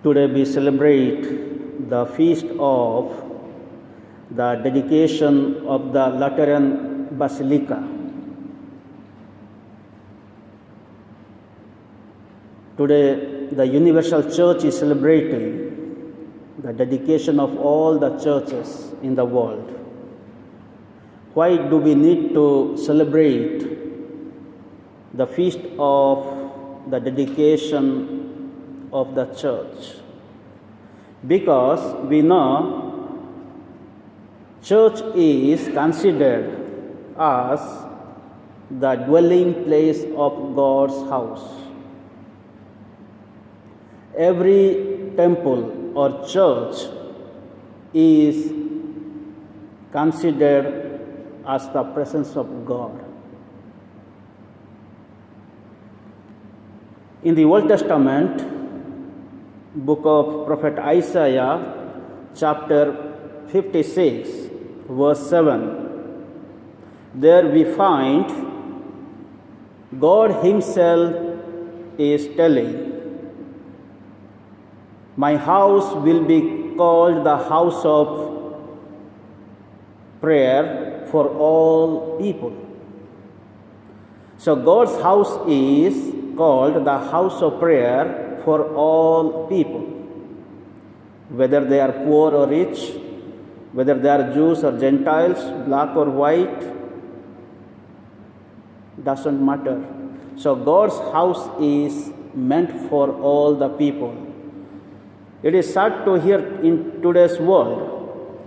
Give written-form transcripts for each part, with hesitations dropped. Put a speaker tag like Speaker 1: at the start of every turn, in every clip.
Speaker 1: Today we celebrate the feast of the dedication of the Lateran Basilica. Today the Universal Church is celebrating the dedication of all the churches in the world. Why do we need to celebrate the feast of the dedication of the church? Because we know church is considered as the dwelling place of God's house. Every temple or church is considered as the presence of God. In the Old Testament, book of Prophet Isaiah, chapter 56, verse 7, there we find God Himself is telling, "My house will be called the house of prayer for all people." So God's house is called the house of prayer for all people, whether they are poor or rich, whether they are Jews or Gentiles, black or white, doesn't matter. So God's house is meant for all the people. It is sad to hear in today's world,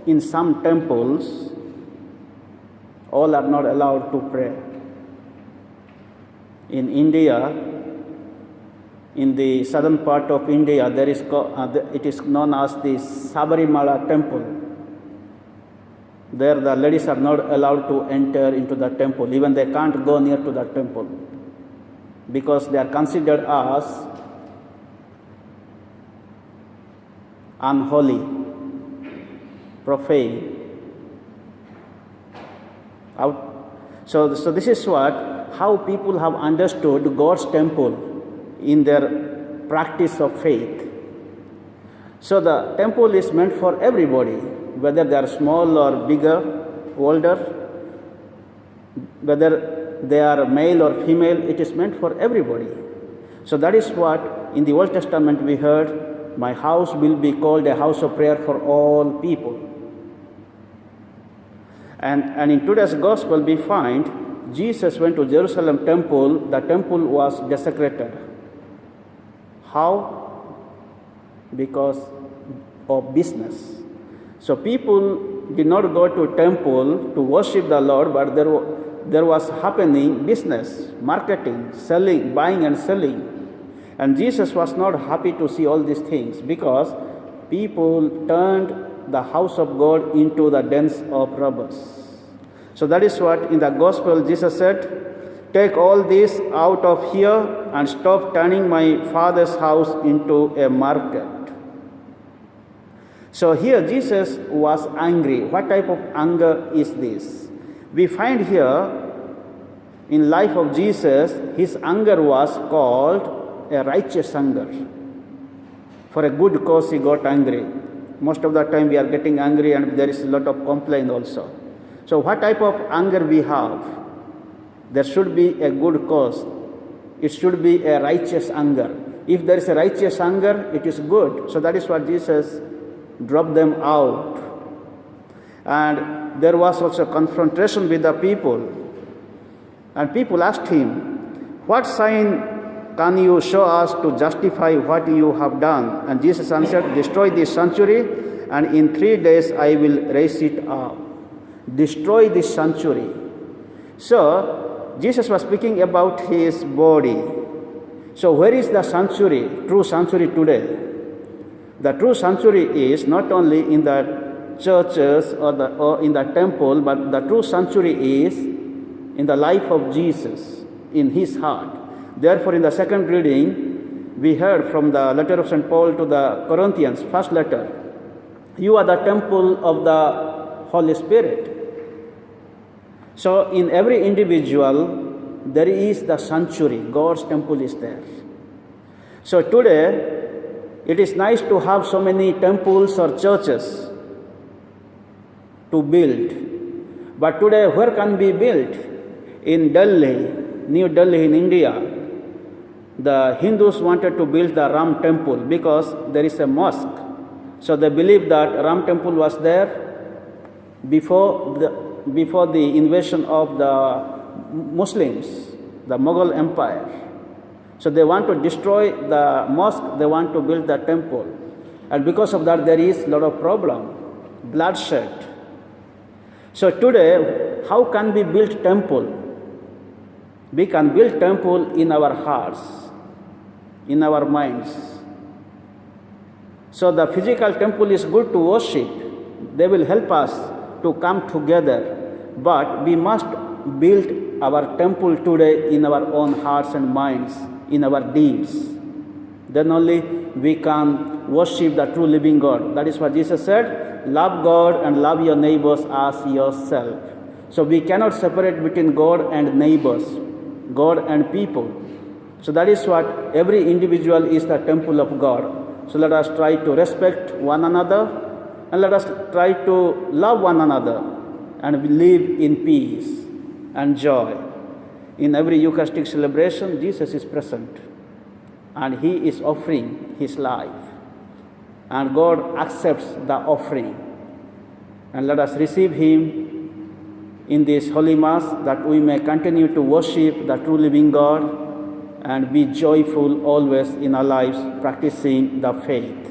Speaker 1: in some temples, all are not allowed to pray. In India, in the southern part of India, it is known as the Sabarimala temple. There the ladies are not allowed to enter into the temple. Even they can't go near to the temple because they are considered as unholy, profane. So this is how people have understood God's temple in their practice of faith. So the temple is meant for everybody, whether they are small or bigger, older, whether they are male or female, it is meant for everybody. So that is what in the Old Testament we heard, "My house will be called a house of prayer for all people." And in today's gospel we find Jesus went to Jerusalem temple, the temple was desecrated. How? Because of business. So people did not go to temple to worship the Lord, but there was happening business, marketing, selling, buying and selling. And Jesus was not happy to see all these things because people turned the house of God into the dens of robbers. So that is what in the gospel Jesus said, "Take all this out of here and stop turning my Father's house into a market." So here Jesus was angry. What type of anger is this? We find here in life of Jesus, his anger was called a righteous anger. For a good cause he got angry. Most of the time we are getting angry and there is a lot of complaint also. So what type of anger we have? There should be a good cause. It should be a righteous anger. If there is a righteous anger, it is good. So that is what Jesus dropped them out. And there was also confrontation with the people. And people asked him, "What sign can you show us to justify what you have done?" And Jesus answered, "Destroy this sanctuary, and in 3 days I will raise it up." Destroy this sanctuary. So Jesus was speaking about his body. So where is the sanctuary, true sanctuary today? The true sanctuary is not only in the churches or in the temple, but the true sanctuary is in the life of Jesus, in his heart. Therefore, in the second reading, we heard from the letter of St. Paul to the Corinthians, first letter, "You are the temple of the Holy Spirit." So in every individual, there is the sanctuary. God's temple is there. So today, it is nice to have so many temples or churches to build. But today, where can be built? In Delhi, New Delhi in India, the Hindus wanted to build the Ram temple because there is a mosque. So they believe that Ram temple was there before the invasion of the Muslims, the Mughal Empire. So they want to destroy the mosque, they want to build the temple. And because of that, there is a lot of problem, bloodshed. So today, how can we build temple? We can build temple in our hearts, in our minds. So the physical temple is good to worship. They will help us to come together. But we must build our temple today in our own hearts and minds, in our deeds. Then only we can worship the true living God. That is what Jesus said, love God and love your neighbors as yourself. So we cannot separate between God and neighbors, God and people. So that is what every individual is the temple of God. So let us try to respect one another and let us try to love one another and live in peace and joy. In every Eucharistic celebration, Jesus is present and He is offering His life. And God accepts the offering. And let us receive Him in this Holy Mass that we may continue to worship the true living God and be joyful always in our lives, practicing the faith.